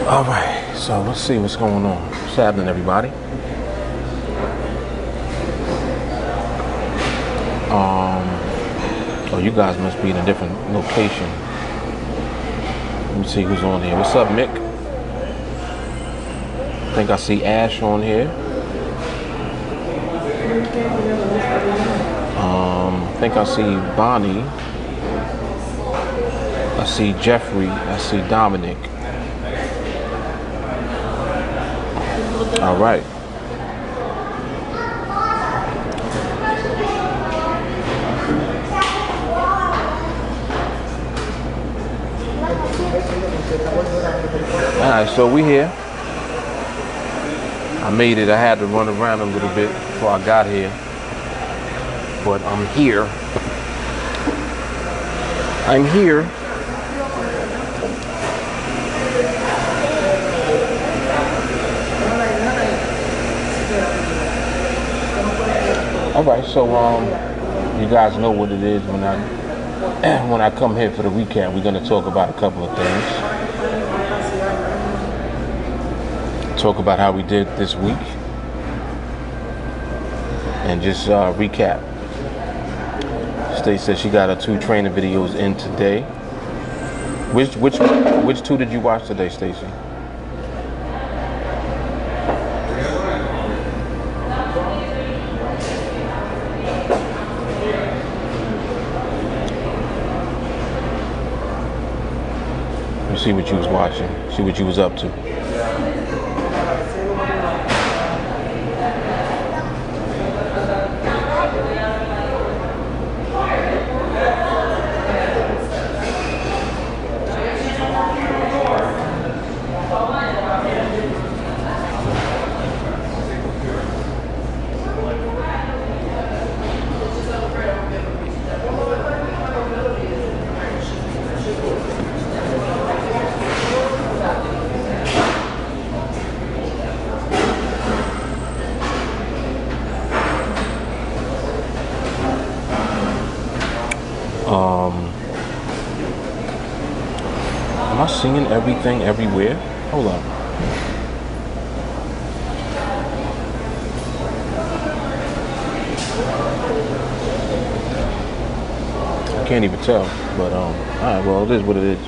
All right, so let's see what's going on. What's happening, everybody? Oh, you guys must be in a different location. Let me see who's on here. What's up, Mick? I think I see Ash on here. I think I see Bonnie. I see Jeffrey. I see Dominic. All right. All right, so we here. I made it. I had to run around a little bit before I got here, but I'm here. I'm here. All right, so you guys know what it is when I come here for the recap. We're going to talk about a couple of things. Talk about how we did this week, and just recap. Stacey said she got her 2 training videos in today. Which 2 did you watch today, Stacey? See what you was watching, see what you was up to. Am I singing everything everywhere? Hold on. I can't even tell, but all right, well, it is what it is.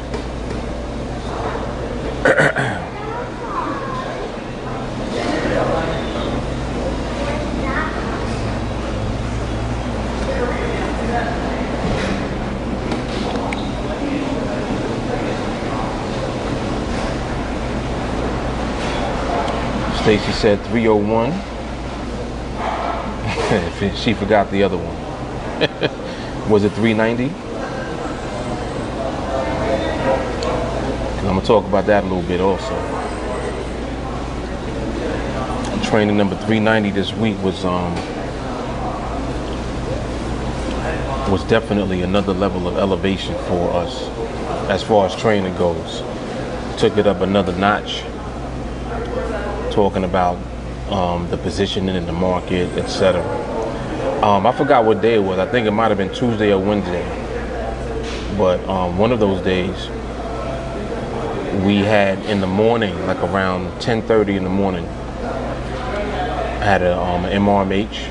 Stacey said 301. She forgot the other one. Was it 390? I'm gonna talk about that a little bit also. Training number 390 this week was definitely another level of elevation for us as far as training goes. Took it up another notch. Talking about the positioning in the market, etc. I forgot what day it was. I think it might have been Tuesday or Wednesday. But one of those days, we had in the morning, like around 10:30 in the morning, I had an MRMH,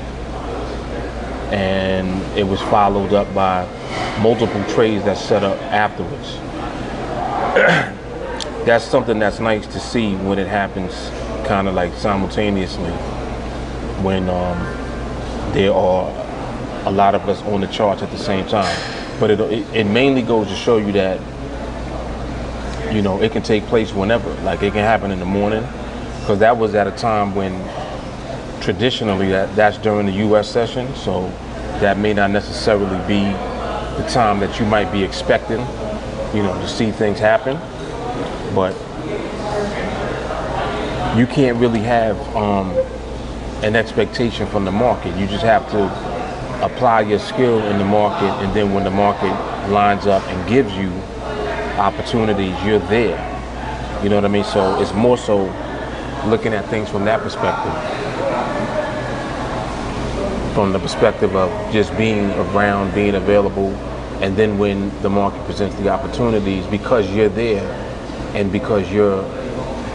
and it was followed up by multiple trades that set up afterwards. That's something that's nice to see when it happens kind of like simultaneously, when there are a lot of us on the charts at the same time. But it mainly goes to show you that, you know, it can take place whenever. Like, it can happen in the morning, because that was at a time when traditionally that's during the U.S. session, so that may not necessarily be the time that you might be expecting, you know, to see things happen. But you can't really have an expectation from the market. You just have to apply your skill in the market, and then when the market lines up and gives you opportunities, you're there. You know what I mean? So it's more so looking at things from that perspective. From the perspective of just being around, being available, and then when the market presents the opportunities, because you're there and because you're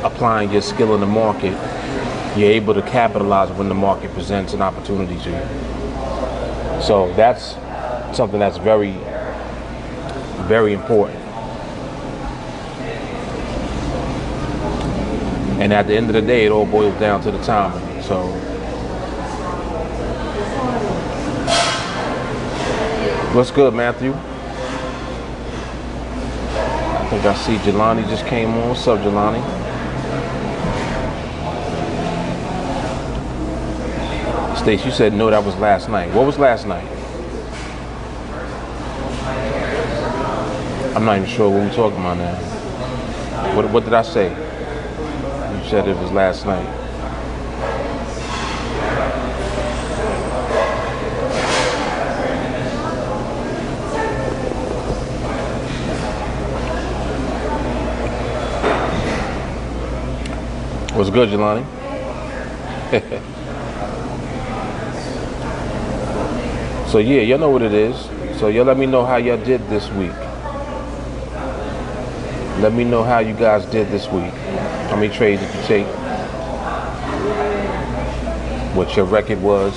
applying your skill in the market, you're able to capitalize when the market presents an opportunity to you. So that's something that's very, very important. And at the end of the day, it all boils down to the timing. So what's good, Matthew? I think I see Jelani just came on. What's up, Jelani? Stace, you said no, that was last night. What was last night? I'm not even sure what we're talking about now. What did I say? You said it was last night. What's good, Jelani? So yeah, y'all know what it is. So y'all let me know how y'all did this week. Let me know how you guys did this week. How many trades did you take? What your record was?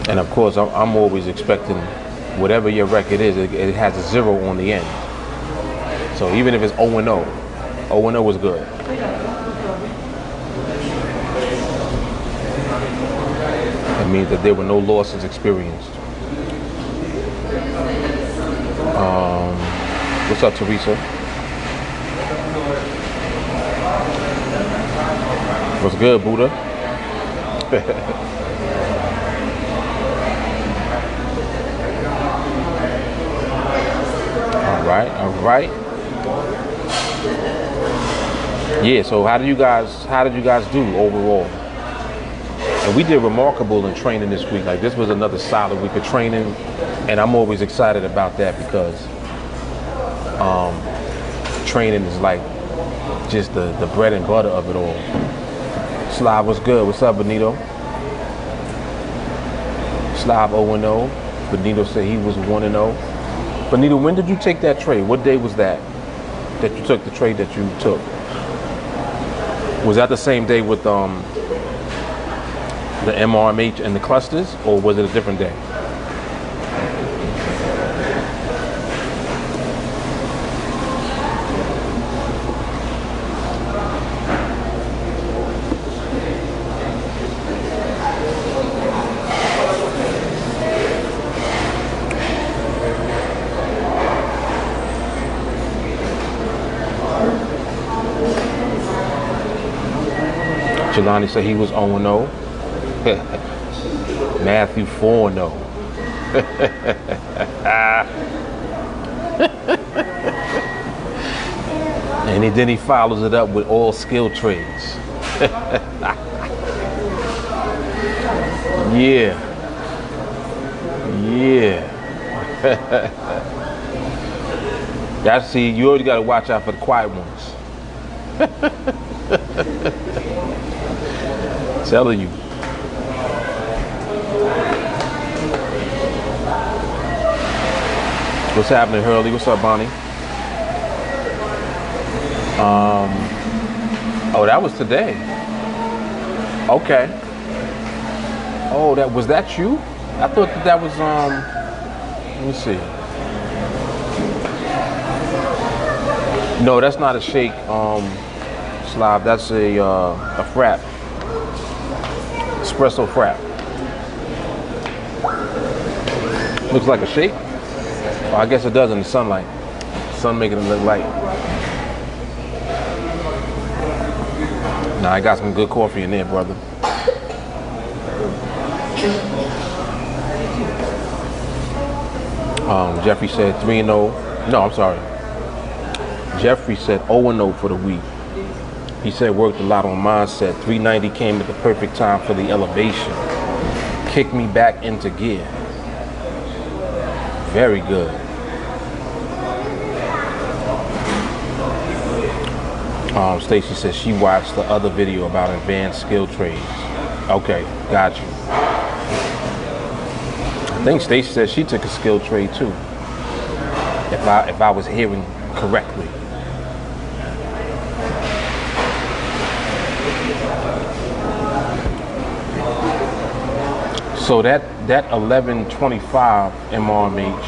And of course, I'm always expecting whatever your record is, it has a 0 on the end. So even if it's 0-0, 0-0 is good. It means that there were no losses experienced. What's up, Teresa? What's good, Buddha? All right. Yeah, so how did you guys do overall? And we did remarkable in training this week. Like, this was another solid week of training, and I'm always excited about that because training is like just the bread and butter of it all. Slav, what's good? What's up, Benito? Slav 0-0. Benito said he was 1-0. Benito, when did you take that trade? What day was that you took the trade that you took? Was that the same day with the MRMH and the clusters, or was it a different day? Jelani said he was 0-0. Matthew 4-0. And then he follows it up with all skill trades. Yeah. That's, see, you already got to watch out for the quiet ones. Telling you. What's happening, Hurley? What's up, Bonnie? Oh, that was today. Okay. Oh, was that you? I thought that was let me see. No, that's not a shake, Slav. That's a frap. Espresso frap. Looks like a shake. Well, I guess it does in the sunlight. Sun making it look light. Nah, I got some good coffee in there, brother. Jeffrey said 3-0. No, I'm sorry. Jeffrey said 0-0 for the week. He said worked a lot on mindset. 390 came at the perfect time for the elevation. Kicked me back into gear. Very good. Stacy says she watched the other video about advanced skill trades. Okay, got you. I think Stacy said she took a skill trade too. If I was hearing correctly. So that 1125 MRMH,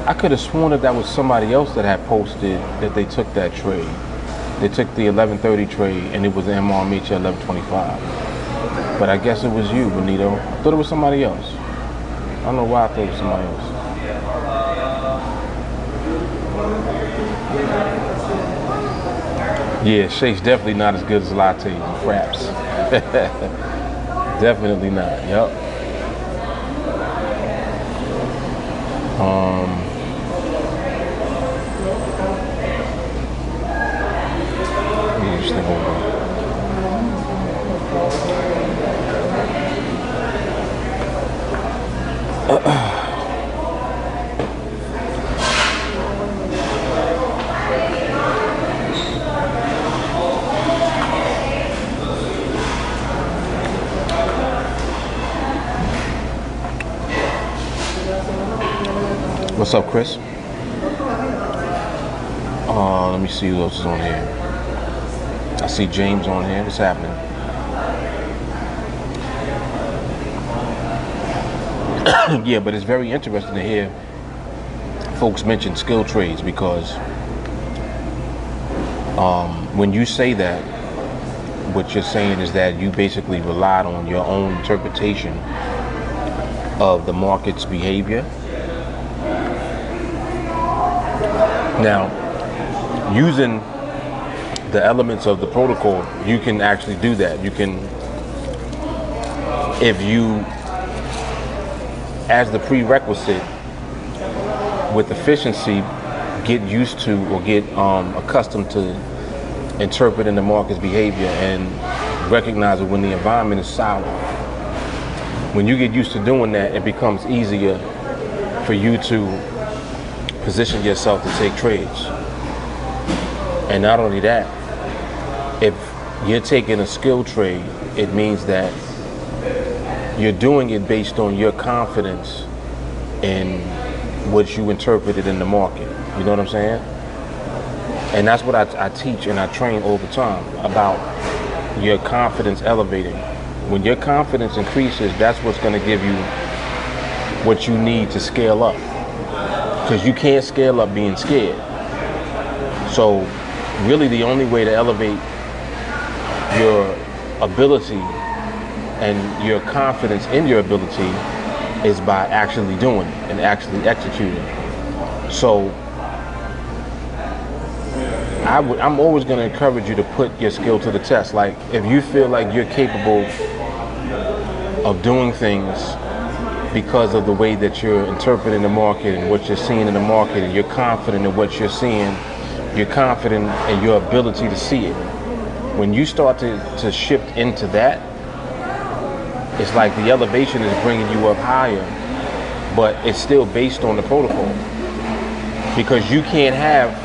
I could have sworn that was somebody else that had posted that they took that trade. They took the 1130 trade and it was the MRMH at 1125. But I guess it was you, Benito. I thought it was somebody else. I don't know why I thought it was somebody else. Yeah, Shake's definitely not as good as lattes and fraps. Definitely not. Yep. Let me just think over. What's up, Chris? Let me see who else is on here. I see James on here. What's happening? Yeah, but it's very interesting to hear folks mention skill trades because when you say that, what you're saying is that you basically relied on your own interpretation of the market's behavior. Now, using the elements of the protocol, you can actually do that. You can, if you, as the prerequisite with efficiency, get used to or get accustomed to interpreting the market's behavior and recognizing when the environment is solid. When you get used to doing that, it becomes easier for you to position yourself to take trades. And not only that, if you're taking a skill trade, it means that you're doing it based on your confidence in what you interpreted in the market. You know what I'm saying? And that's what I teach and I train all the time about your confidence elevating. When your confidence increases, that's what's going to give you what you need to scale up. Because you can't scale up being scared. So really the only way to elevate your ability and your confidence in your ability is by actually doing it and actually executing. So I'm always going to encourage you to put your skill to the test. Like if you feel like you're capable of doing things because of the way that you're interpreting the market and what you're seeing in the market, and you're confident in what you're seeing, you're confident in your ability to see it. When you start to shift into that, it's like the elevation is bringing you up higher, but it's still based on the protocol. Because you can't have,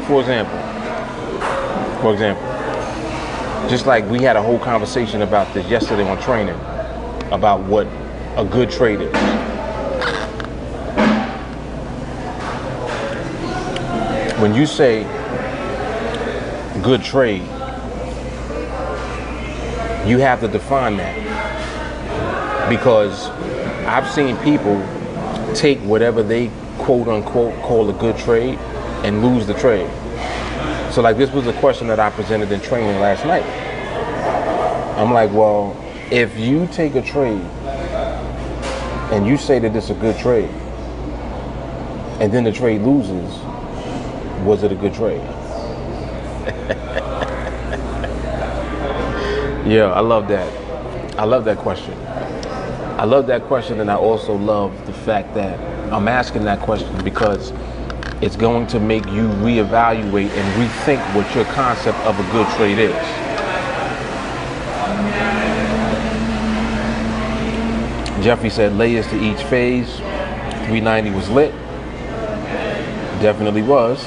for example, just like we had a whole conversation about this yesterday on training, about what a good trade is. When you say good trade, you have to define that, because I've seen people take whatever they quote unquote call a good trade and lose the trade. So like this was a question that I presented in training last night. I'm like, well, if you take a trade and you say that it's a good trade, and then the trade loses, was it a good trade? Yeah, I love that. I love that question. I love that question, and I also love the fact that I'm asking that question because it's going to make you reevaluate and rethink what your concept of a good trade is. Jeffrey said layers to each phase. 390 was lit. Definitely was.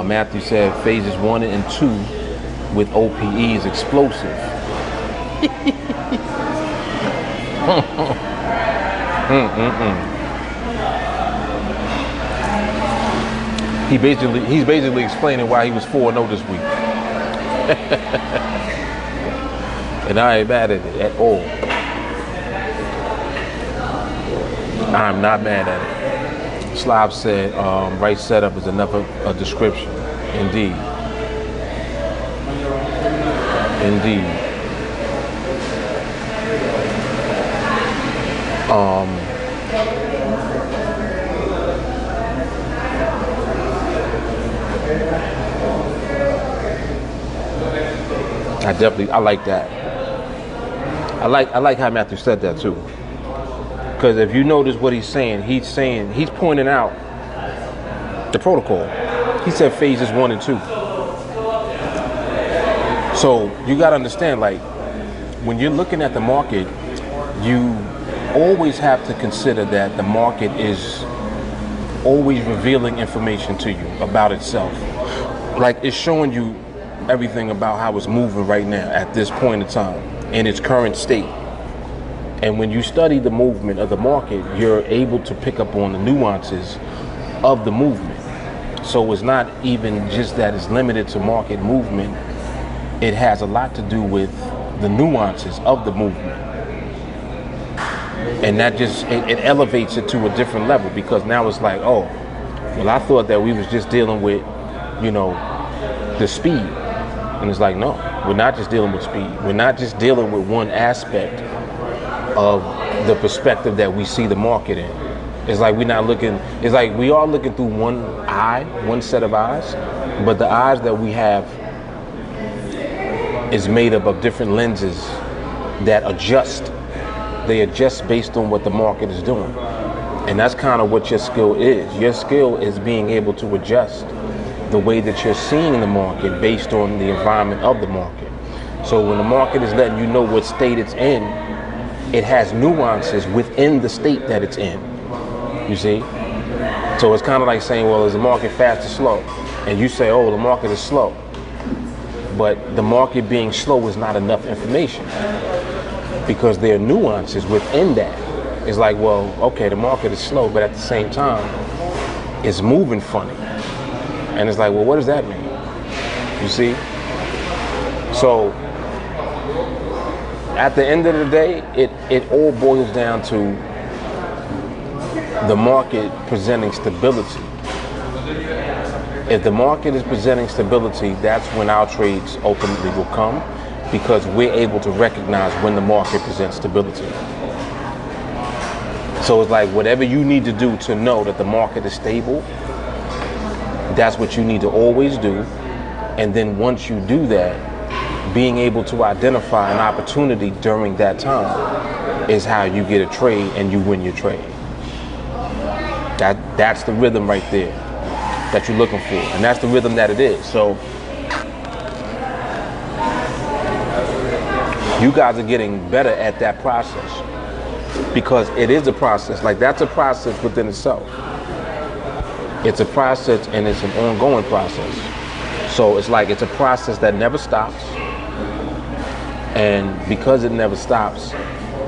Matthew said phases 1 and 2 with OPE is explosive. He's basically explaining why he was 4-0 this week. And I ain't mad at it at all. I'm not mad at it. Slav said, right setup is enough of a description. Indeed. Indeed. I like that. I like how Matthew said that too. Because if you notice what he's pointing out the protocol. He said phases 1 and 2. So you got to understand, like, when you're looking at the market, you always have to consider that the market is always revealing information to you about itself. Like, it's showing you everything about how it's moving right now at this point in time in its current state. And when you study the movement of the market, you're able to pick up on the nuances of the movement. So it's not even just that it's limited to market movement. It has a lot to do with the nuances of the movement. And that just, it elevates it to a different level, because now it's like, oh, well, I thought that we was just dealing with, the speed. And it's like, no, we're not just dealing with speed. We're not just dealing with one aspect of the perspective that we see the market in. It's like we're not looking, it's like we are looking through one set of eyes, but the eyes that we have is made up of different lenses that adjust. They adjust based on what the market is doing. And that's kind of what your skill is. Your skill is being able to adjust the way that you're seeing the market based on the environment of the market. So when the market is letting you know what state it's in, it has nuances within the state that it's in. You see? So it's kind of like saying, well, is the market fast or slow? And you say, oh, the market is slow. But the market being slow is not enough information, because there are nuances within that. It's like, well, okay, the market is slow, but at the same time, it's moving funny. And it's like, well, what does that mean? You see? So at the end of the day, it all boils down to the market presenting stability. If the market is presenting stability, that's when our trades ultimately will come, because we're able to recognize when the market presents stability. So it's like whatever you need to do to know that the market is stable, that's what you need to always do. And then once you do that, being able to identify an opportunity during that time is how you get a trade and you win your trade. That's the rhythm right there that you're looking for, and that's the rhythm that it is. So you guys are getting better at that process, because it is a process. Like, that's a process within itself. It's a process, and it's an ongoing process. So it's like it's a process that never stops, and because it never stops,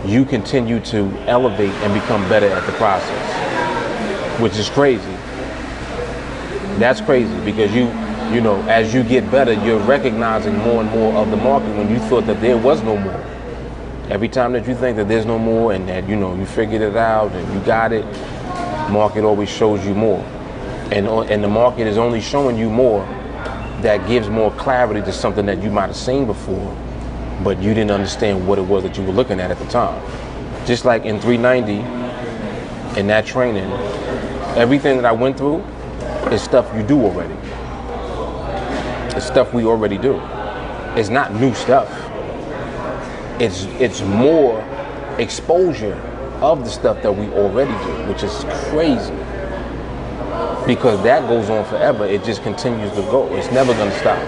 you continue to elevate and become better at the process, which is crazy. That's crazy, because you know, as you get better, you're recognizing more and more of the market when you thought that there was no more. Every time that you think that there's no more and that, you figured it out and you got it, market always shows you more. And the market is only showing you more that gives more clarity to something that you might have seen before, but you didn't understand what it was that you were looking at the time. Just like in 390, in that training, everything that I went through is stuff you do already. It's stuff we already do. It's not new stuff. It's more exposure of the stuff that we already do, which is crazy. Because that goes on forever. It just continues to go. It's never going to stop.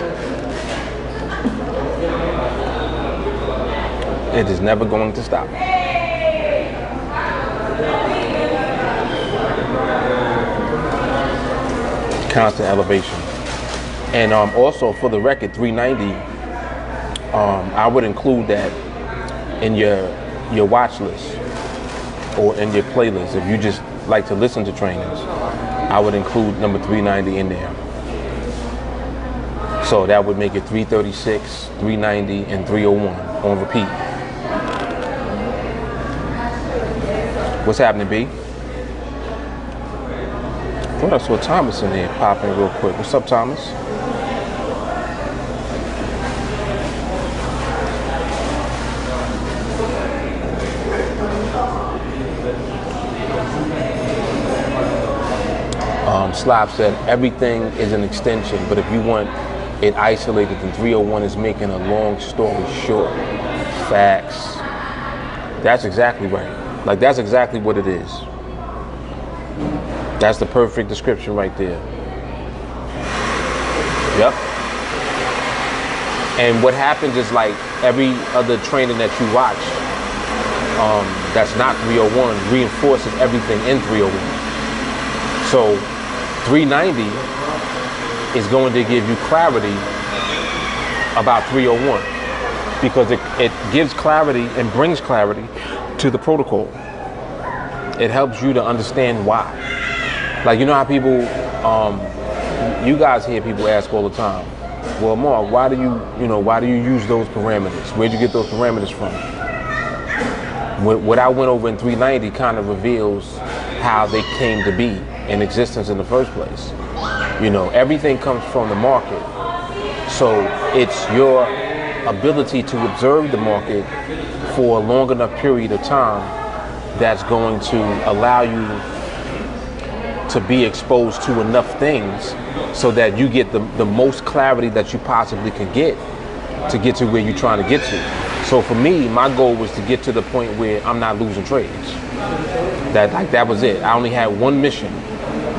It is never going to stop. Constant elevation. And also, for the record, 390, I would include that in your watch list or in your playlist if you just like to listen to trainings. I would include number 390 in there. So that would make it 336, 390, and 301 on repeat. What's happening, B? I thought I saw Thomas in there popping real quick. What's up, Thomas? Slav said everything is an extension, but if you want it isolated, then 301 is making a long story short. Facts. That's exactly right. Like, that's exactly what it is. That's the perfect description right there. Yep. And what happens is, like every other training that you watch, that's not 301 reinforces everything in 301. So 390 is going to give you clarity about 301 because it gives clarity and brings clarity to the protocol. It helps you to understand why. Like, you know how people, you guys hear people ask all the time, well, Mark, why do you use those parameters? Where'd you get those parameters from? What I went over in 390 kind of reveals how they came to be in existence in the first place. You know, everything comes from the market. So it's your ability to observe the market for a long enough period of time that's going to allow you to be exposed to enough things so that you get the most clarity that you possibly can get to where you're trying to get to. So for me, my goal was to get to the point where I'm not losing trades. That was it. I only had one mission.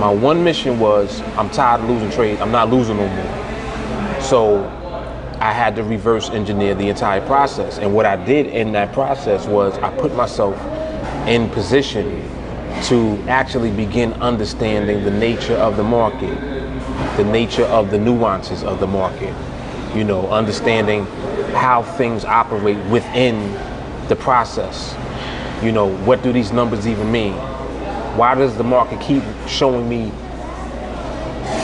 My one mission was, I'm tired of losing trades. I'm not losing no more. So I had to reverse engineer the entire process. And what I did in that process was I put myself in position to actually begin understanding the nature of the market, the nature of the nuances of the market, you know, understanding how things operate within the process. You know, what do these numbers even mean? Why does the market keep showing me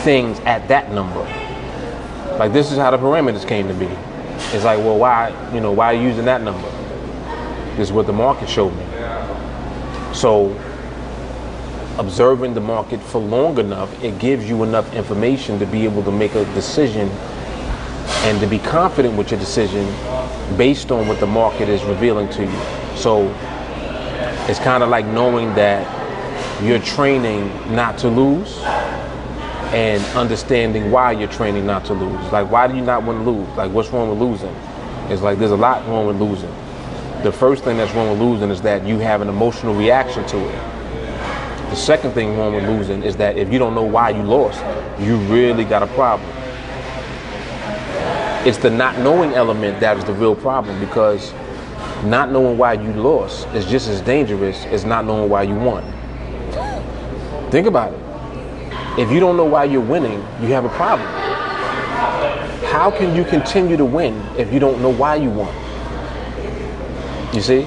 things at that number? Like, this is how the parameters came to be. It's like, well, why are you using that number? This is what the market showed me. So observing the market for long enough, it gives you enough information to be able to make a decision and to be confident with your decision based on what the market is revealing to you. So it's kind of like knowing that you're training not to lose and understanding why you're training not to lose. Like, why do you not want to lose? Like, what's wrong with losing? It's like, there's a lot wrong with losing. The first thing that's wrong with losing is that you have an emotional reaction to it. The second thing wrong with losing is that if you don't know why you lost, you really got a problem. It's the not knowing element that is the real problem, because not knowing why you lost is just as dangerous as not knowing why you won. Think about it. If you don't know why you're winning, you have a problem. How can you continue to win if you don't know why you won? You see?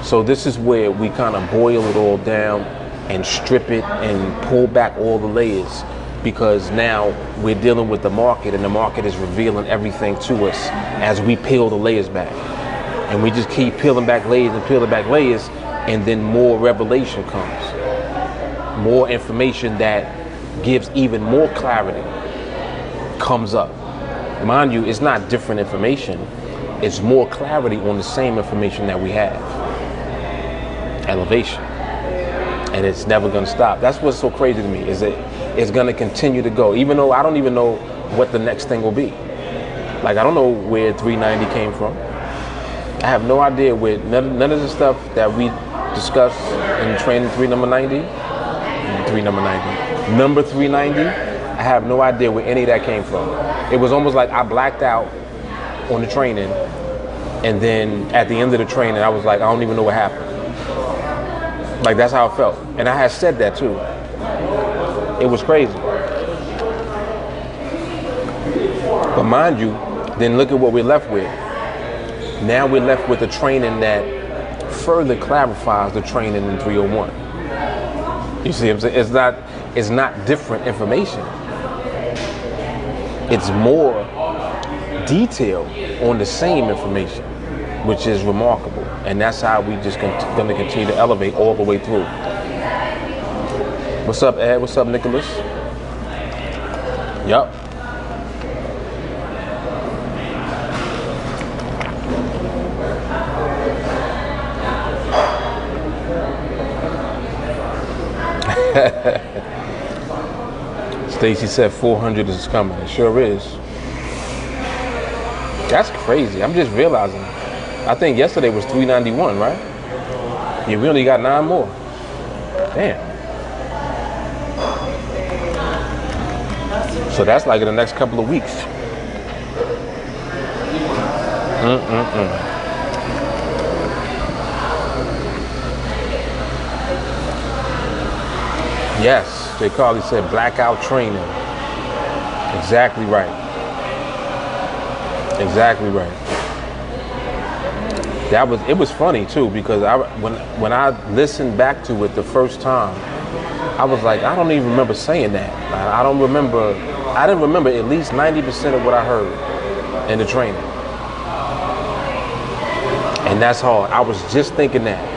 So this is where we kind of boil it all down and strip it and pull back all the layers, because now we're dealing with the market, and the market is revealing everything to us as we peel the layers back. And we just keep peeling back layers and peeling back layers, and then more revelation comes. More information that gives even more clarity comes up. Mind you, it's not different information. It's more clarity on the same information that we have. Elevation. And it's never going to stop. That's what's so crazy to me, is that it's going to continue to go, even though I don't even know what the next thing will be. Like, I don't know where 390 came from. I have no idea where none of the stuff that we discussed in training number 390, I have no idea where any of that came from. It was almost like I blacked out on the training, and then at the end of the training, I was like, I don't even know what happened. Like, that's how it felt. And I had said that too. It was crazy. But mind you, then look at what we're left with. Now we're left with a training that further clarifies the training in 301. You see what I'm saying? it's not different information. It's more detail on the same information, which is remarkable. And that's how we just going to continue to elevate all the way through. What's up, Ed? What's up, Nicholas? Yup. Stacy said 400 is coming. It sure is. That's crazy. I'm just realizing. I think yesterday was 391, right? Yeah, we only got 9 more. Damn. So that's like in the next couple of weeks. Yes, Jay Carly said blackout training. Exactly right. Exactly right. It was funny too, because when I listened back to it the first time, I was like, I don't even remember saying that. I didn't remember at least 90% of what I heard in the training. And that's hard. I was just thinking that.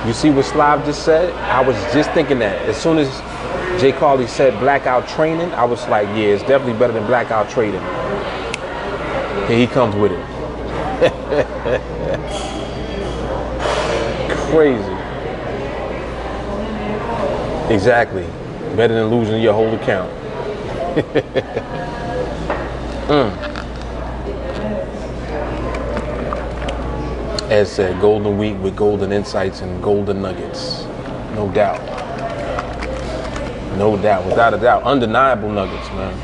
You see what Slav just said? I was just thinking that. As soon as Jay Carly said blackout training, I was like, yeah, it's definitely better than blackout trading. Here he comes with it. Crazy. Exactly. Better than losing your whole account. As said, golden week with golden insights and golden nuggets. No doubt. No doubt. Without a doubt. Undeniable nuggets, man.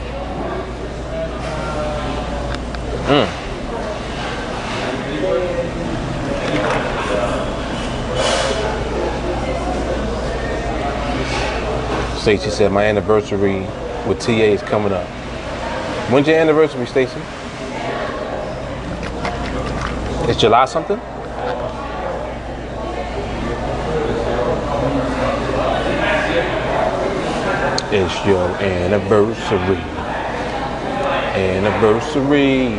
Stacey said, my anniversary with TA is coming up. When's your anniversary, Stacey? It's July something? It's your anniversary. Anniversary.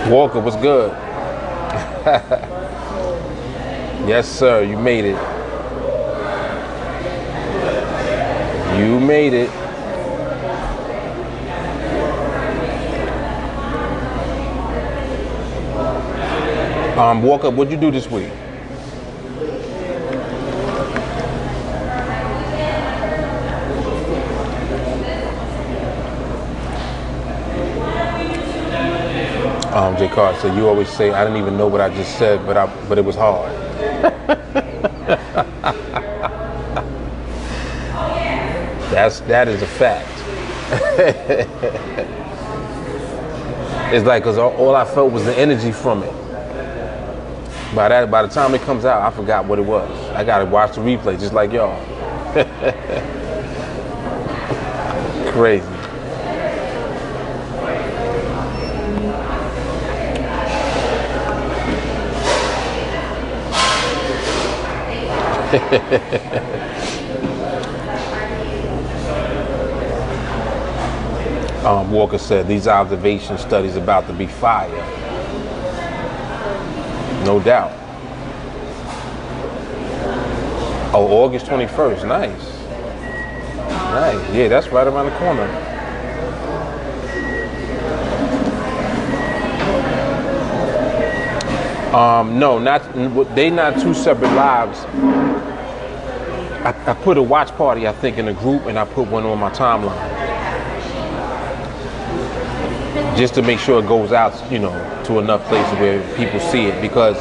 Walker, what's good? Yes, sir, you made it. You made it. Walker, what'd you do this week? J. Carr, so you always say, I didn't even know what I just said, but it was hard. That is a fact. It's like, because all I felt was the energy from it. By the time it comes out, I forgot what it was. I gotta watch the replay just like y'all. Crazy. Walker said, these observation studies about to be fire. No doubt. Oh, August 21st. Nice. Nice. Yeah, that's right around the corner. No, they not two separate lives. I put a watch party, I think, in a group, and I put one on my timeline. Just to make sure it goes out, to enough places where people see it. Because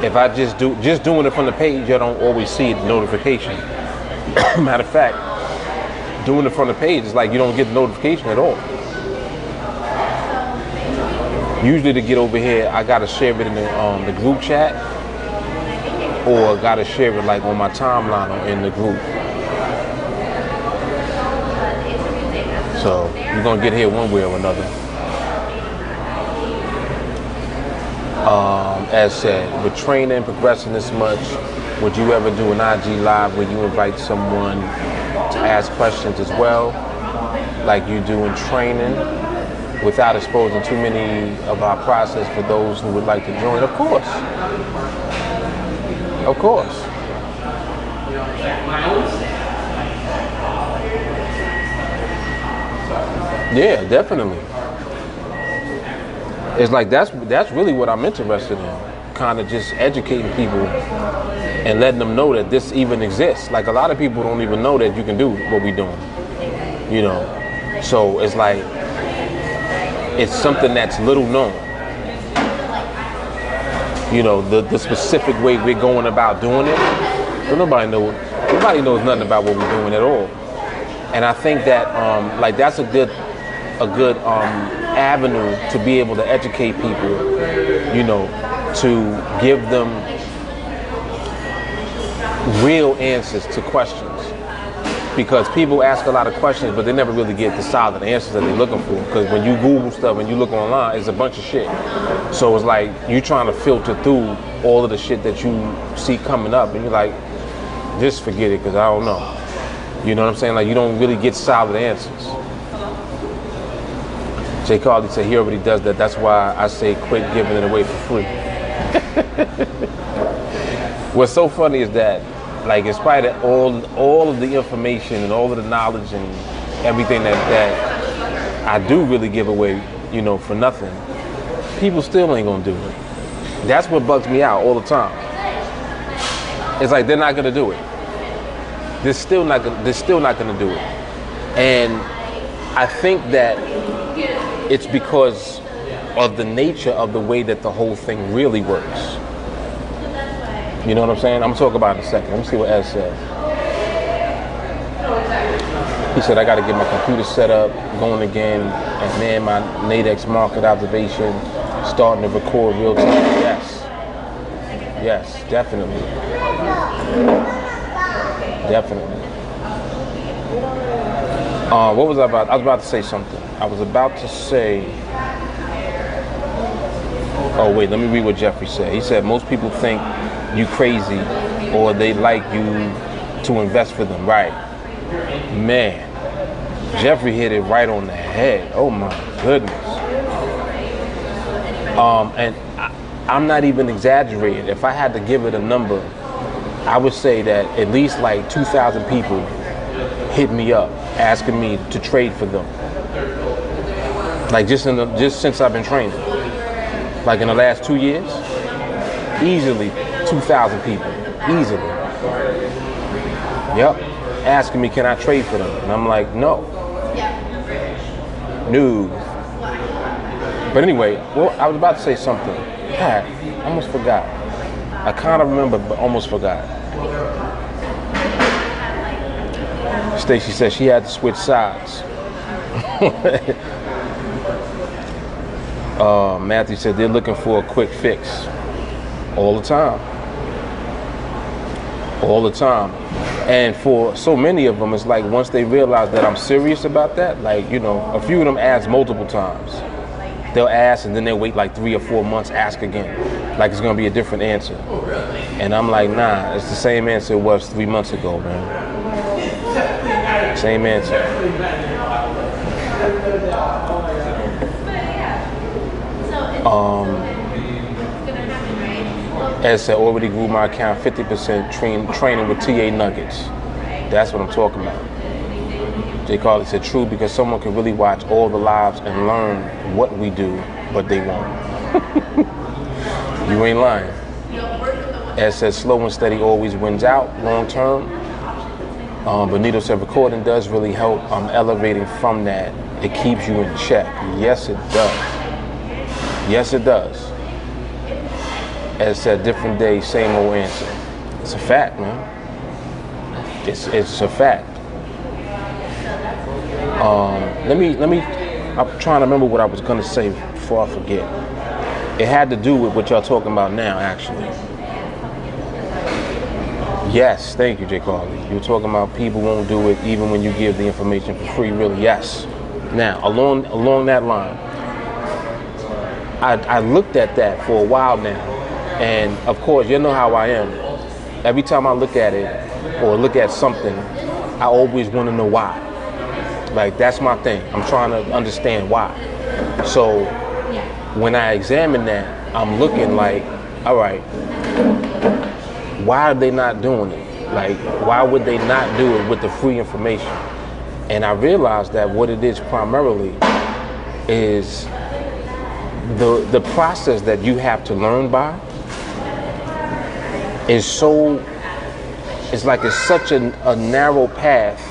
if I just doing it from the page, I don't always see the notification. Matter of fact, doing it from the page is like you don't get the notification at all. Usually to get over here, I gotta share it in the group chat, or gotta share it like on my timeline or in the group. So you're gonna get here one way or another. As said, with training progressing this much, would you ever do an IG live where you invite someone to ask questions as well, like you do in training, without exposing too many of our process for those who would like to join? Of course. Of course. Yeah, definitely. It's like that's really what I'm interested in, kind of just educating people and letting them know that this even exists. Like a lot of people don't even know that you can do what we're doing, you know. So it's like it's something that's little known. You know, the specific way we're going about doing it. But nobody knows nothing about what we're doing at all. And I think that like that's a good avenue to be able to educate people, you know, to give them real answers to questions. Because people ask a lot of questions, but they never really get the solid answers that they're looking for. Because when you Google stuff and you look online, it's a bunch of shit. So it's like you trying to filter through all of the shit that you see coming up, and you're like, just forget it, because I don't know. You know what I'm saying? Like you don't really get solid answers. Jay Carly said he already does that. That's why I say quit giving it away for free. What's so funny is that, like, in spite of all of the information and all of the knowledge and everything that I do really give away, you know, for nothing, people still ain't gonna do it. That's what bugs me out all the time. It's like they're not gonna do it. They're still not gonna do it. And I think that it's because of the nature of the way that the whole thing really works. You know what I'm saying? I'm gonna talk about it in a second. Let me see what Ed said. He said, I gotta get my computer set up, going again, and man, my NADEX market observation, starting to record real time. Yes. Yes, definitely. Definitely. What was I about? I was about to say something. I was about to say, oh wait, let me read what Jeffrey said. He said, most people think you crazy or they like you to invest for them. Right. Man, Jeffrey hit it right on the head. Oh my goodness. And I'm not even exaggerating. If I had to give it a number, I would say that at least like 2,000 people hit me up asking me to trade for them. Like just since I've been training. Like in the last 2 years, easily 2,000 people, easily. Yep, asking me, can I trade for them? And I'm like, no. No. But anyway, well, I was about to say something. God, I almost forgot. I kind of remember, but almost forgot. Stacy said she had to switch sides. Matthew said they're looking for a quick fix. All the time. All the time. And for so many of them, it's like once they realize that I'm serious about that, like, you know, a few of them ask multiple times. They'll ask and then they'll wait like 3 or 4 months, ask again. Like it's gonna be a different answer. And I'm like, nah, it's the same answer it was 3 months ago, man. Same answer. As I said, already grew my account 50% training with TA Nuggets. That's what I'm talking about. Jay Carly said, true, because someone can really watch all the lives and learn what we do, but they won't. You ain't lying. As said, slow and steady always wins out long term. But Nito said, recording does really help elevating from that. It keeps you in check. Yes, it does. Yes, it does. As said, different day, same old answer. It's a fact, man. It's a fact. I'm trying to remember what I was gonna say before I forget. It had to do with what y'all talking about now, actually. Yes, thank you, Jay Carly. You were talking about people won't do it even when you give the information for free, really. Yes. Now, along that line, I looked at that for a while now, and of course, you know how I am. Every time I look at it or look at something, I always want to know why. Like, that's my thing. I'm trying to understand why. So when I examine that, I'm looking like, all right, why are they not doing it? Like, why would they not do it with the free information? And I realized that what it is primarily is the process that you have to learn by is it's like it's such a narrow path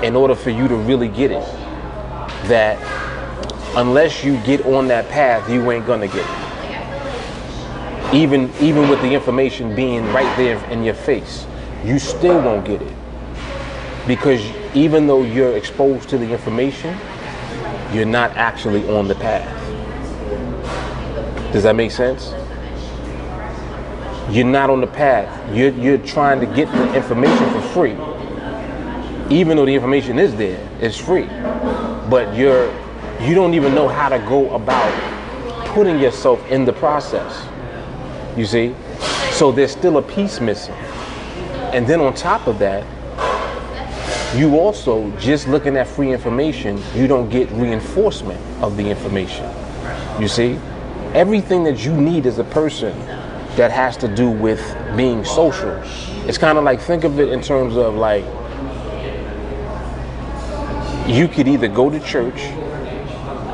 in order for you to really get it, that unless you get on that path, you ain't gonna get it. Even with the information being right there in your face, you still won't get it. Because even though you're exposed to the information, you're not actually on the path. Does that make sense? You're not on the path. You're trying to get the information for free. Even though the information is there, it's free. But you don't even know how to go about putting yourself in the process. You see? So there's still a piece missing. And then on top of that, you also, just looking at free information, you don't get reinforcement of the information. You see? Everything that you need as a person that has to do with being social. It's kind of like, think of it in terms of like, you could either go to church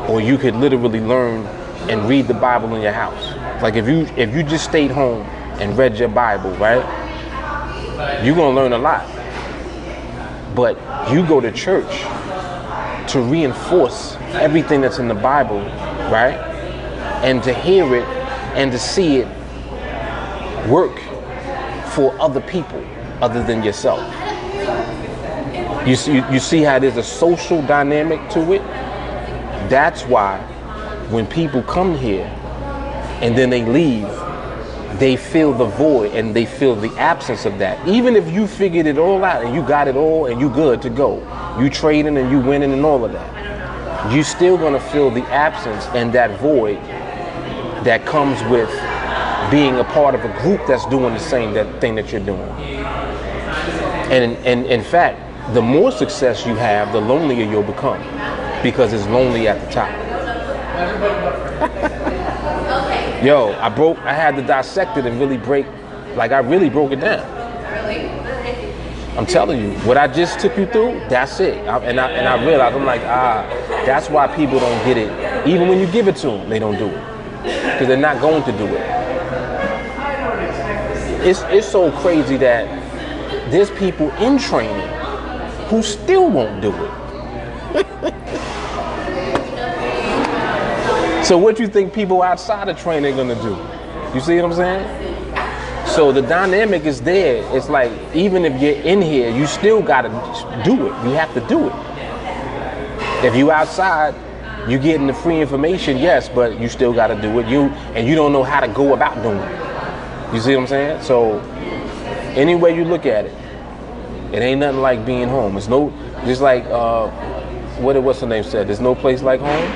or you could literally learn and read the Bible in your house. Like if you just stayed home and read your Bible, right? You're gonna learn a lot. But you go to church to reinforce everything that's in the Bible, right? And to hear it and to see it work for other people other than yourself. You see how there's a social dynamic to it? That's why when people come here and then they leave, they feel the void and they feel the absence of that. Even if you figured it all out and you got it all and you good to go, you trading and you winning and all of that, you still gonna feel the absence and that void that comes with being a part of a group that's doing the same thing that you're doing. And in fact, the more success you have, the lonelier you'll become, because it's lonely at the top. Yo, I had to dissect it and really I really broke it down. I'm telling you, what I just took you through, that's it. And I realized, I'm like, that's why people don't get it. Even when you give it to them, they don't do it. Because they're not going to do it. It's so crazy that there's people in training who still won't do it. So what you think people outside of training are gonna do? You see what I'm saying? So the dynamic is there. It's like, even if you're in here, you still gotta do it. You have to do it. If you outside, you're getting the free information, yes, but you still gotta do it. You don't know how to go about doing it. You see what I'm saying? So any way you look at it, it ain't nothing like being home. It's just like what's the name said? There's no place like home.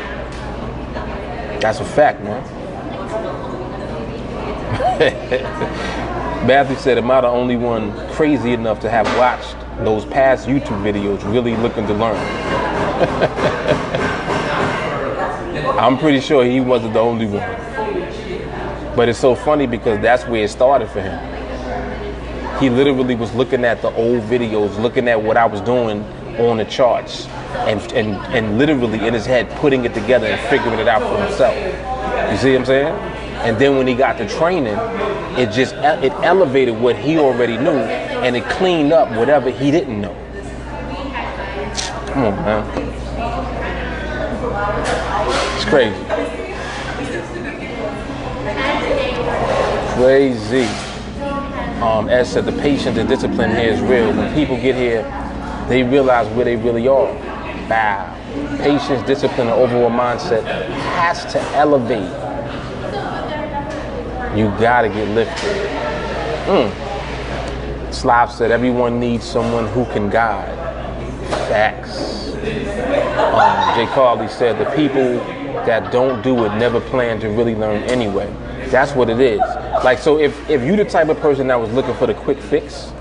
That's a fact, man. Matthew said, am I the only one crazy enough to have watched those past YouTube videos really looking to learn? I'm pretty sure he wasn't the only one. But it's so funny because that's where it started for him. He literally was looking at the old videos, looking at what I was doing on the charts, and literally in his head putting it together and figuring it out for himself. You see what I'm saying? And then when he got to training, it elevated what he already knew, and it cleaned up whatever he didn't know. Come on, man. It's crazy. Crazy. Ed said the patience and discipline here is real. When people get here, they realize where they really are. Wow. Patience, discipline, and overall mindset has to elevate. You gotta get lifted. Slav said everyone needs someone who can guide. Facts. Jay Carly said the people that don't do it never plan to really learn anyway. That's what it is. Like, so if you the type of person that was looking for the quick fix,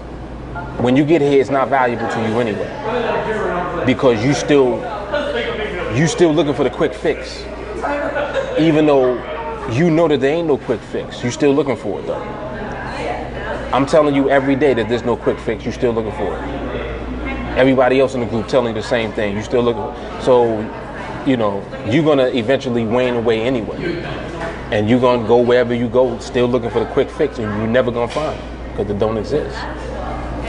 when you get here, it's not valuable to you anyway, because you still looking for the quick fix, even though you know that there ain't no quick fix. You still looking for it though. I'm telling you every day that there's no quick fix. You still looking for it. Everybody else in the group telling you the same thing. You still looking. So, you know, you're gonna eventually wane away anyway, and you're gonna go wherever you go, still looking for the quick fix, and you're never gonna find it because it don't exist.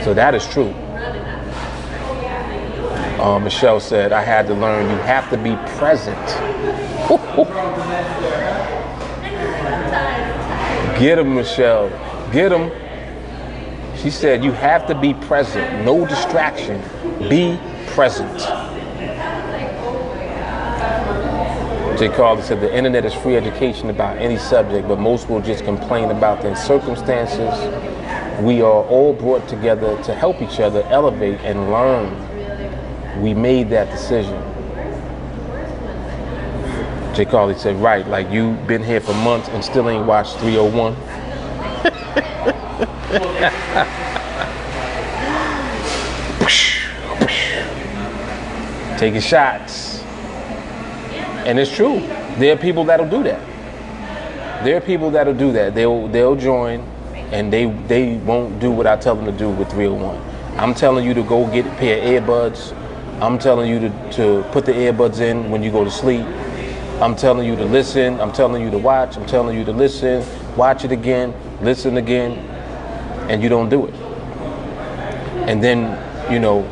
So that is true. Michelle said, I had to learn you have to be present. Get him, Michelle. Get him. She said, you have to be present. No distraction. Be present. Jay Carter said, the internet is free education about any subject, but most will just complain about their circumstances. We are all brought together to help each other elevate and learn. We made that decision. Jay Carly said, right, like you've been here for months and still ain't watched 301. Taking shots. And it's true. There are people that'll do that. There are people that'll do that. They'll join and they won't do what I tell them to do with 301. I'm telling you to go get a pair of earbuds. I'm telling you to put the earbuds in when you go to sleep. I'm telling you to listen. I'm telling you to watch. I'm telling you to listen. Watch it again. Listen again. And you don't do it. And then, you know,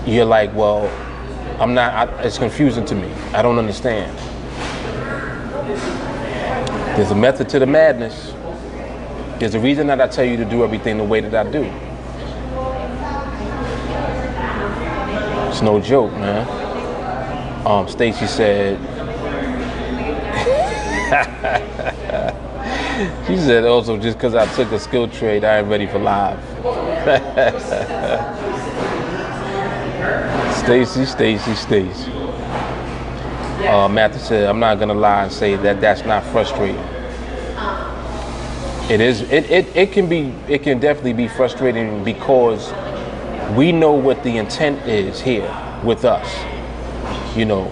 you're like, well, it's confusing to me. I don't understand. There's a method to the madness. There's a reason that I tell you to do everything the way that I do. It's no joke, man. Stacy said, she said also, just because I took a skill trade, I ain't ready for live. Stacy. Matthew said, I'm not gonna lie and say that that's not frustrating. It is. It can definitely be frustrating because we know what the intent is here with us. You know,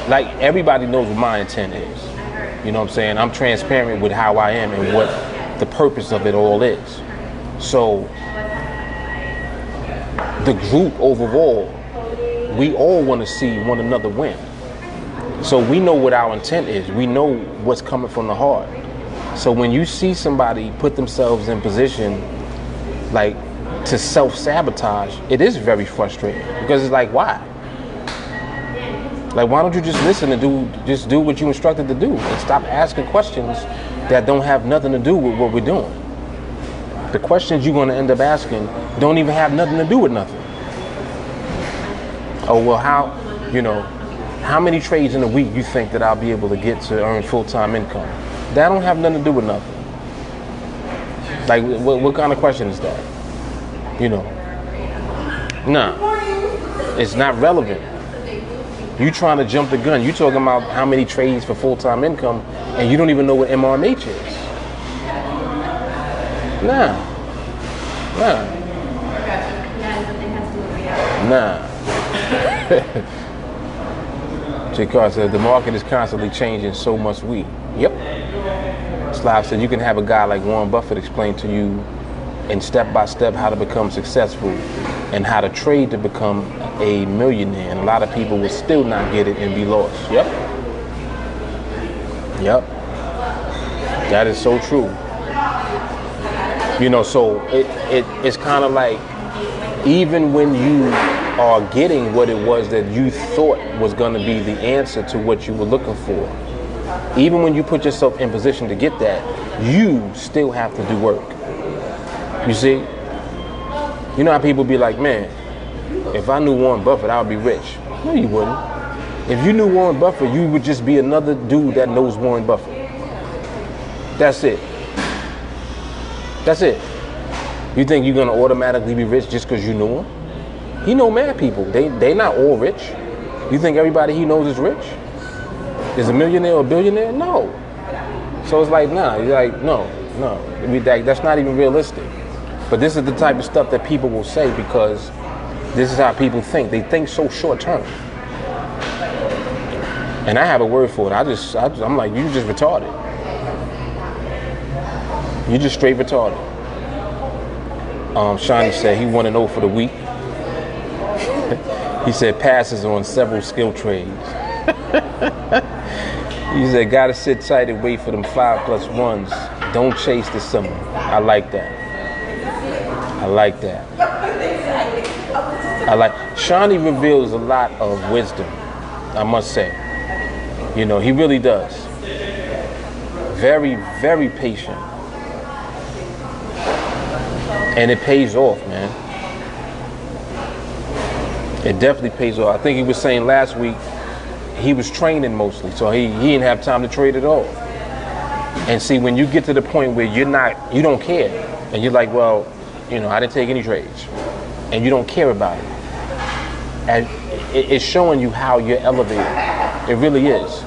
like everybody knows what my intent is. You know what I'm saying? I'm transparent with how I am and what the purpose of it all is. So the group overall, we all want to see one another win. So we know what our intent is. We know what's coming from the heart. So when you see somebody put themselves in position like to self-sabotage, it is very frustrating because it's like, why? Like, why don't you just listen and do what you instructed to do and stop asking questions that don't have nothing to do with what we're doing? The questions you're going to end up asking don't even have nothing to do with nothing. Oh, well, how many trades in a week you think that I'll be able to get to earn full-time income? That don't have nothing to do with nothing. Like, what kind of question is that? You know, nah, it's not relevant. You trying to jump the gun. You talking about how many trades for full-time income, and you don't even know what MRMH is. Nah. J. Carr said, the market is constantly changing, so must we. Yep. Slav said, you can have a guy like Warren Buffett explain to you in step-by-step how to become successful and how to trade to become a millionaire. And a lot of people will still not get it and be lost. Yep. That is so true. You know, so it's kind of like, even when you are getting what it was that you thought was going to be the answer to what you were looking for, even when you put yourself in position to get that, you still have to do work. You see? You know how people be like, man, if I knew Warren Buffett, I would be rich. No, you wouldn't. If you knew Warren Buffett, you would just be another dude that knows Warren Buffett. That's it. That's it. You think you're going to automatically be rich just because you know him? He know mad people. They not all rich. You think everybody he knows is rich? Is a millionaire or a billionaire? No. So it's like, nah, you're like, no. That's not even realistic. But this is the type of stuff that people will say because this is how people think. They think so short term. And I have a word for it. I'm like, you just retarded. You just straight retarded. Shawnee said he won an O for the week. He said passes on several skill trades. He said gotta sit tight and wait for them 5+1s. Don't chase the symbol. I like that. Shawnee reveals a lot of wisdom, I must say. You know, he really does. Very, very patient. And it pays off, man. It definitely pays off. I think he was saying last week he was training mostly, so he didn't have time to trade at all. And see, when you get to the point where you don't care, and you're like, well, you know, I didn't take any trades, and you don't care about it, and it's showing you how you're elevated. It really is,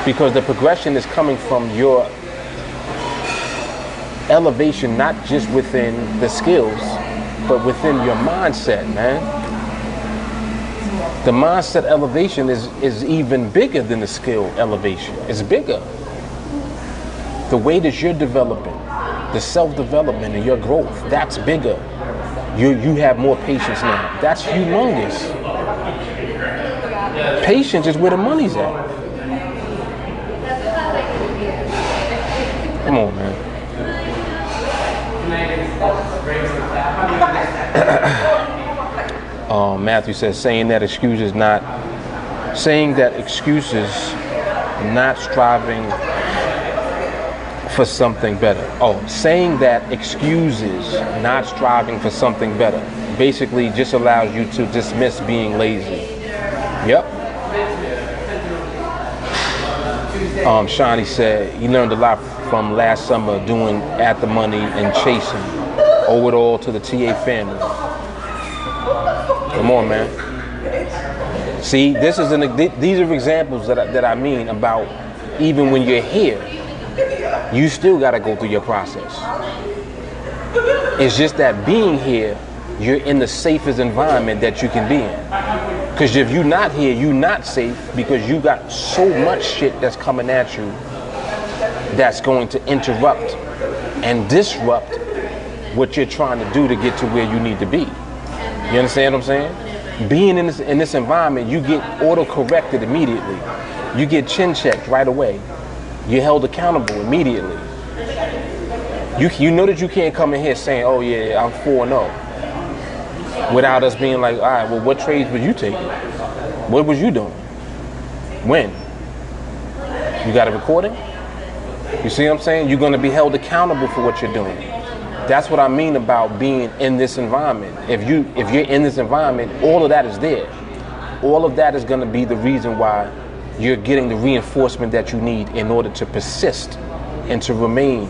because the progression is coming from your elevation, not just within the skills, but within your mindset, man. The mindset elevation is even bigger than the skill elevation. It's bigger. The way that you're developing, the self-development and your growth, that's bigger. You have more patience now. That's humongous. Patience is where the money's at. Come on, man. Matthew says, saying that excuses not striving for something better. Saying that excuses not striving for something better basically just allows you to dismiss being lazy. Yep. Shawnee said he learned a lot from last summer doing at the money and chasing. Owe it all to the TA family. Come on, man. See, these are examples that I mean about even when you're here, you still got to go through your process. It's just that being here, you're in the safest environment that you can be in. Because if you're not here, you're not safe because you got so much shit that's coming at you that's going to interrupt and disrupt what you're trying to do to get to where you need to be. You understand what I'm saying? Being in this environment, you get auto-corrected immediately. You get chin checked right away. You're held accountable immediately. You know that you can't come in here saying, oh yeah, I'm 4-0. Without us being like, all right, well, what trades were you taking? What was you doing? When? You got a recording? You see what I'm saying? You're going to be held accountable for what you're doing. That's what I mean about being in this environment. If you're in this environment, all of that is there. All of that is going to be the reason why you're getting the reinforcement that you need in order to persist and to remain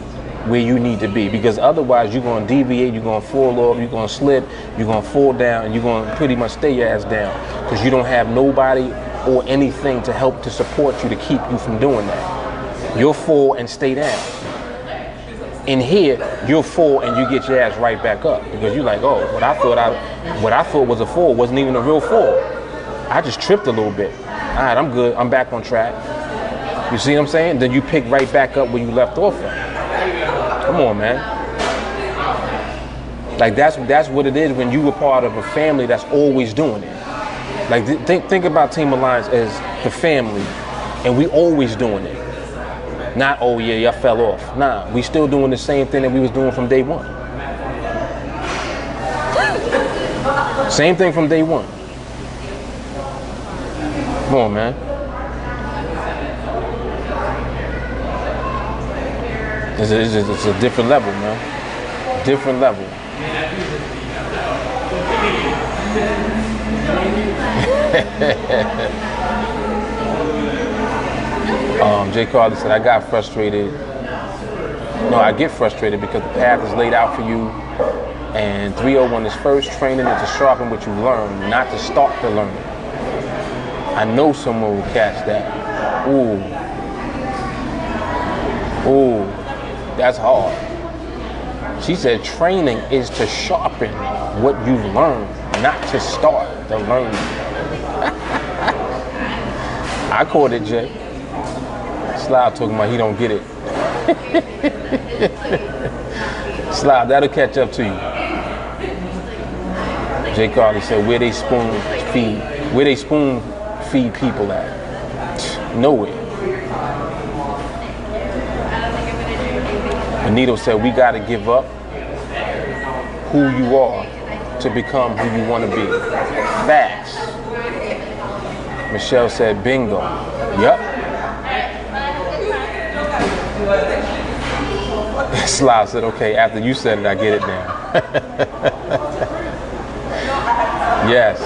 where you need to be. Because otherwise, you're going to deviate, you're going to fall off, you're going to slip, you're going to fall down, and you're going to pretty much stay your ass down because you don't have nobody or anything to help to support you to keep you from doing that. You'll fall and stay down. In here, you'll fall and you get your ass right back up because you're like, oh, what I thought was a fall wasn't even a real fall. I just tripped a little bit. All right, I'm good. I'm back on track. You see what I'm saying? Then you pick right back up where you left off at. Come on, man. Like that's what it is when you were part of a family that's always doing it. Like think about TeamAlliance as the family, and we always doing it. Not, oh yeah, y'all fell off. Nah, we still doing the same thing that we was doing from day one. Same thing from day one. Come on, man. It's a different level, man. Different level. Jay Carter said, I got frustrated. No, I get frustrated because the path is laid out for you. And 301 is first training is to sharpen what you learn, not to start the learning. I know someone will catch that. Ooh. Ooh. That's hard. She said training is to sharpen what you've learned, not to start the learning. I caught it, Jay. Slob talking about he don't get it. Slob, that'll catch up to you. Jay Carly said, where they spoon feed people at? Nowhere. Anito said, we got to give up who you are to become who you want to be. Facts. Michelle said, bingo. Yup. Sly said, okay, after you said it, I get it now. Yes,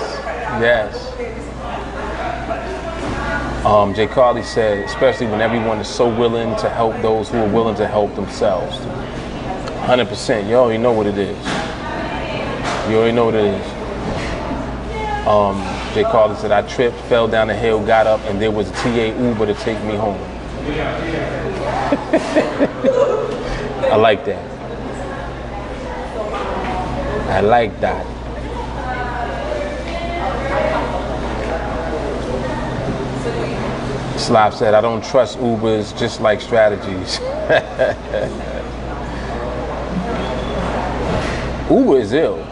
yes. Jay Carly said, especially when everyone is so willing to help those who are willing to help themselves. 100%. You already know what it is. You already know what it is. Jay Carly said, I tripped, fell down the hill, got up, and there was a TA Uber to take me home. I like that. I like that. Slop said, I don't trust Ubers, just like strategies. Uber is ill.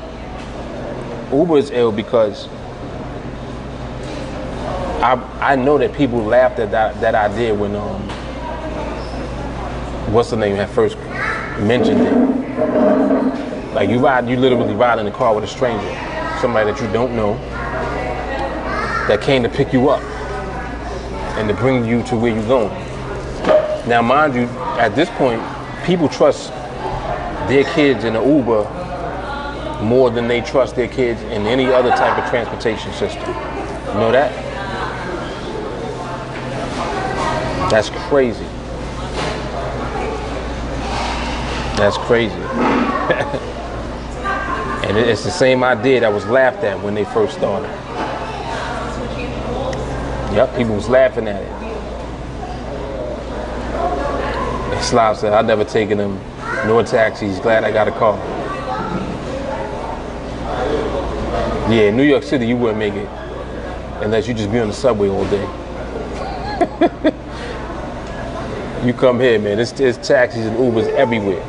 Uber is ill because I know that people laughed at that idea when what's the name had first mentioned it. Like you literally ride in the car with a stranger, somebody that you don't know, that came to pick you up and to bring you to where you're going. Now, mind you, at this point, people trust their kids in an Uber more than they trust their kids in any other type of transportation system. You know that? That's crazy. That's crazy. And it's the same idea that was laughed at when they first started. Yep, people was laughing at it. And Slav said, I've never taken them nor taxis. Glad I got a car. Yeah, in New York City, you wouldn't make it unless you just be on the subway all day. You come here, man, there's taxis and Ubers everywhere.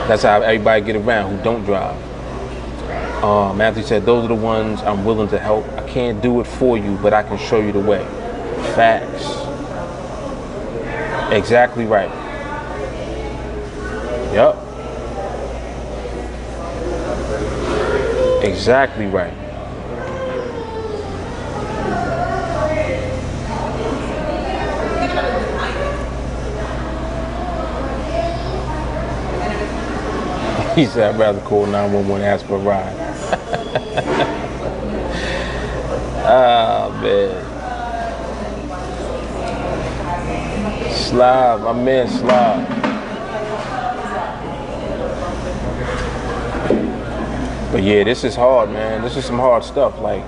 That's how everybody get around who don't drive. Matthew said, those are the ones I'm willing to help. I can't do it for you, but I can show you the way. Facts. Exactly right. Yep. Exactly right. He said, I'd rather call 911 and ask for a ride. Ah, man. Slav, my man Slav. But yeah, this is hard, man. This is some hard stuff. Like,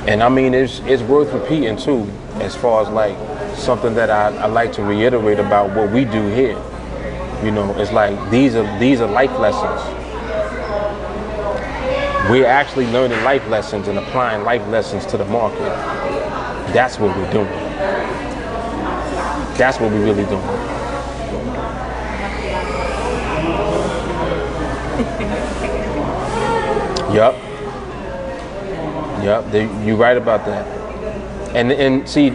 and I mean, it's worth repeating too, as far as like something that I like to reiterate about what we do here. You know, it's like these are life lessons. We're actually learning life lessons and applying life lessons to the market. That's what we're doing. That's what we're really doing. Yup. Yup. You're right about that. And see,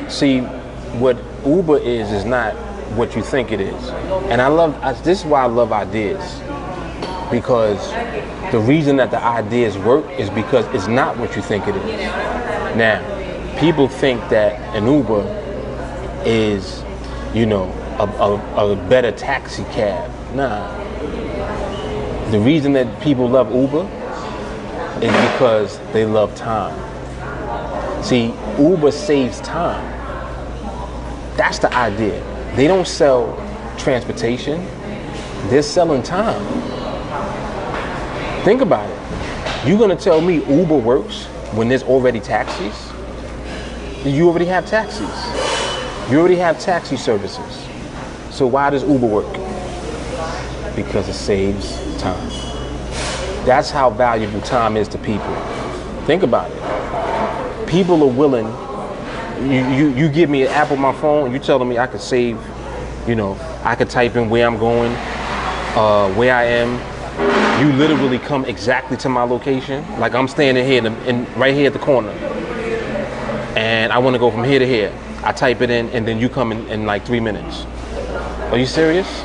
what Uber is not what you think it is. And this is why I love ideas. Because the reason that the ideas work is because it's not what you think it is. Now, people think that an Uber is, you know, a better taxi cab. Nah. The reason that people love Uber is because they love time. See, Uber saves time. That's the idea. They don't sell transportation. They're selling time. Think about it. You're going to tell me Uber works when there's already taxis? You already have taxis. You already have taxi services. So why does Uber work? Because it saves time. That's how valuable time is to people. Think about it. People are willing, you give me an app on my phone, you telling me I could save, I could type in where I'm going, where I am. You literally come exactly to my location. Like I'm standing here right here at the corner. And I want to go from here to here. I type it in and then you come in like 3 minutes. Are you serious?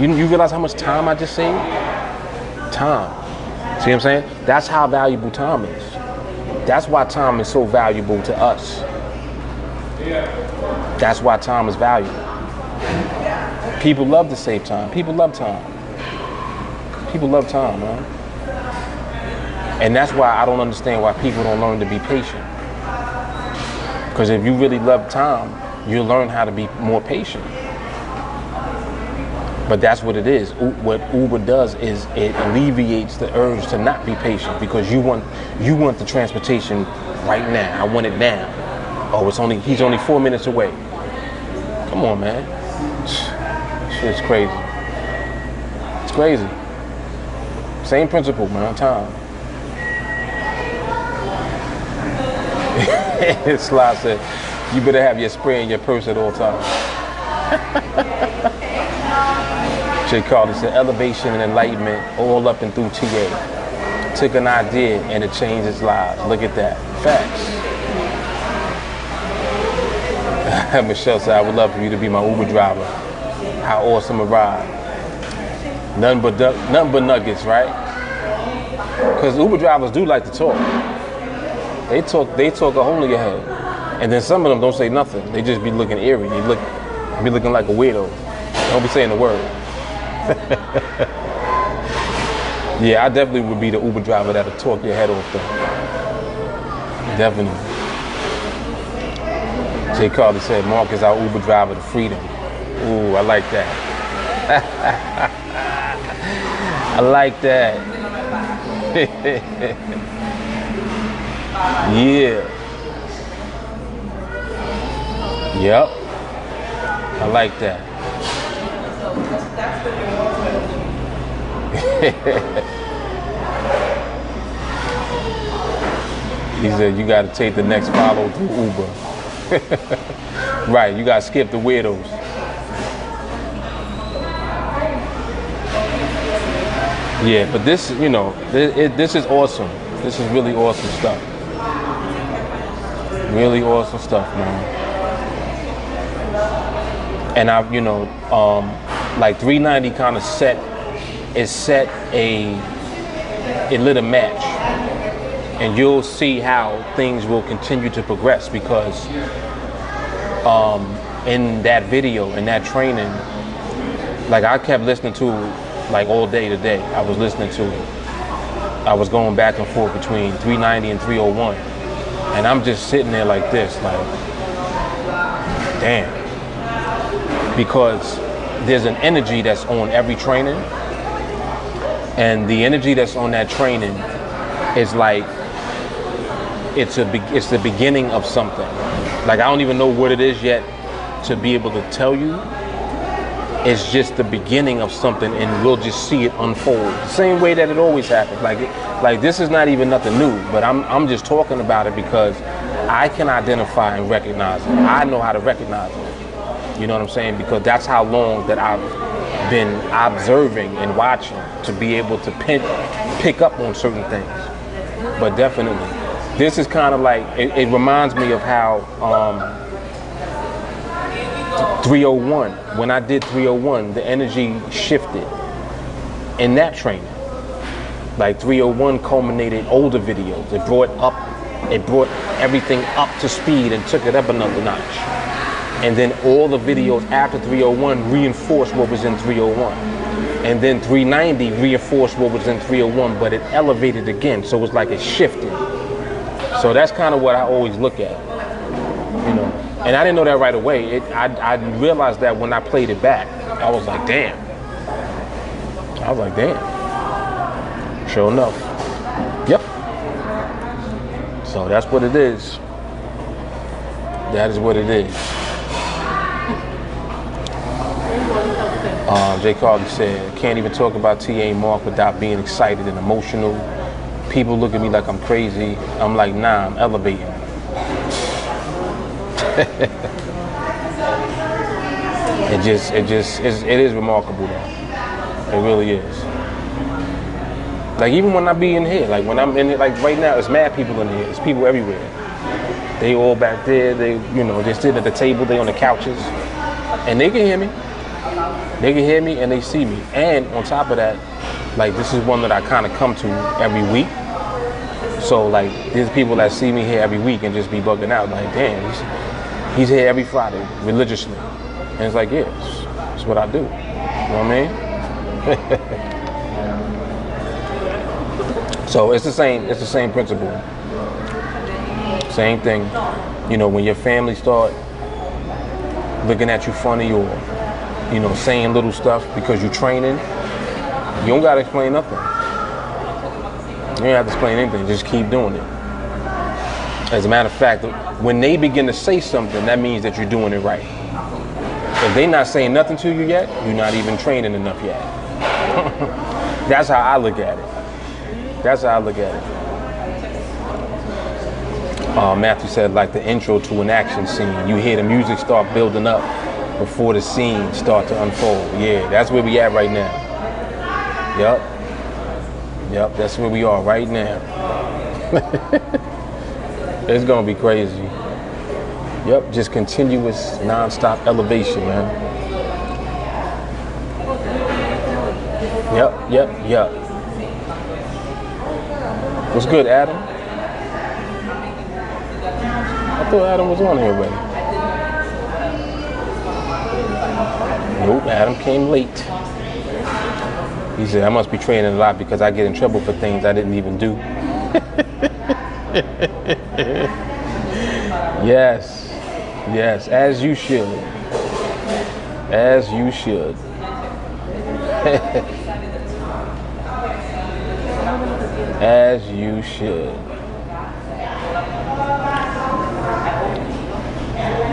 You realize how much time I just saved? Time. See what I'm saying? That's how valuable time is. That's why time is so valuable to us. That's why time is valuable. People love to save time. People love time. People love time, man. And that's why I don't understand why people don't learn to be patient. Because if you really love time, you'll learn how to be more patient. But that's what it is. What Uber does is it alleviates the urge to not be patient because you want the transportation right now. I want it now. Oh, he's only 4 minutes away. Come on, man. Shit's crazy. It's crazy. Same principle, man. Time. Sly said, you better have your spray in your purse at all times. Jay Carter said, elevation and enlightenment all up and through TA. Took an idea and it changed its lives. Look at that. Facts. Michelle said, I would love for you to be my Uber driver. How awesome a ride. Nothing but nuggets, right? Because Uber drivers do like to talk. They talk a hole in your head. And then some of them don't say nothing. They just be looking eerie. They be looking like a weirdo. Don't be saying a word. Yeah, I definitely would be the Uber driver that'll talk your head off though. Definitely. Jay Carter said, Mark is our Uber driver to freedom. Ooh, I like that. I like that. Yeah. Yep. I like that. He said you got to take the next follow through Uber. Right, you got to skip the weirdos. Yeah, but this, this is awesome. This is really awesome stuff. Really awesome stuff, man. And I've, like 390 kind of it lit a match. And you'll see how things will continue to progress because in that video, in that training, like I kept listening to like all day today. I was listening to it. I was going back and forth between 390 and 301. And I'm just sitting there like this, like, damn. Because there's an energy that's on every training. And the energy that's on that training is like, it's the beginning of something. Like, I don't even know what it is yet to be able to tell you. It's just the beginning of something, and we'll just see it unfold. The same way that it always happens. Like this is not even nothing new, but I'm just talking about it because I can identify and recognize it. I know how to recognize it. You know what I'm saying? Because that's how long that I've been observing and watching to be able to pick up on certain things. But definitely, this is kind of like, it reminds me of how 301, when I did 301, the energy shifted in that training. Like 301 culminated older videos. It brought everything up to speed and took it up another notch. And then all the videos after 301 reinforced what was in 301. And then 390 reinforced what was in 301, but it elevated again. So it was like it shifted. So that's kind of what I always look at, And I didn't know that right away. I realized that when I played it back. I was like, damn. Sure enough. Yep. So that's what it is. That is what it is. Jay Carly said, can't even talk about TA Mark without being excited and emotional. People look at me like I'm crazy. I'm like, nah, I'm elevating. It is remarkable though. It really is. Like even when I be in here, like when I'm in here, like right now, it's mad people in here. It's people everywhere. They all back there. They, they sit at the table. They on the couches, and they can hear me. They can hear me and they see me. And on top of that, like this is one that I kind of come to every week. So like there's people that see me here every week and just be bugging out. Like, damn, he's here every Friday religiously. And it's like, yeah, it's what I do. You know what I mean? So it's the same principle. Same thing. When your family start looking at you funny or saying little stuff because you're training, you don't gotta explain nothing. You don't have to explain anything, just keep doing it. As a matter of fact, when they begin to say something, that means that you're doing it right. If they're not saying nothing to you yet, you're not even training enough yet. That's how I look at it. That's how I look at it. Matthew said, like the intro to an action scene. You hear the music start building up before the scene start to unfold. Yeah, that's where we at right now. Yep, that's where we are right now. It's gonna be crazy. Yep, just continuous, non-stop elevation, man. Yep. What's good, Adam? I thought Adam was on here already. Nope, Adam came late. He said, I must be training a lot because I get in trouble for things I didn't even do. Yes, as you should. As you should. As you should.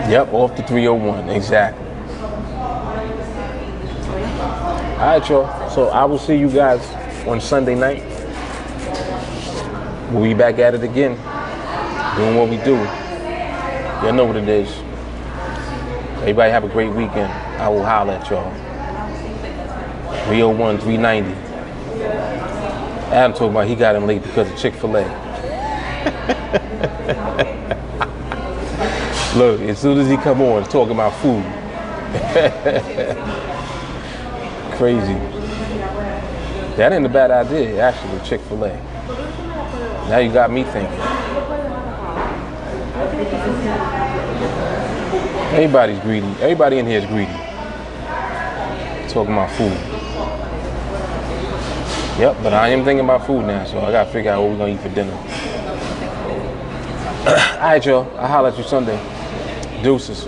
Yep, off the 301, exactly. All right, y'all. So I will see you guys on Sunday night. We'll be back at it again, doing what we do. Y'all know what it is. Everybody have a great weekend. I will holler at y'all. 301, 390. Adam talking about he got him late because of Chick-fil-A. Look, as soon as he come on, he's talking about food. Crazy. That ain't a bad idea, actually, Chick-fil-A. Now you got me thinking. Everybody's greedy. Everybody in here is greedy. Talking about food. Yep, but I am thinking about food now, so I gotta figure out what we're gonna eat for dinner. All right, y'all. I'll holler at you Sunday. Deuces.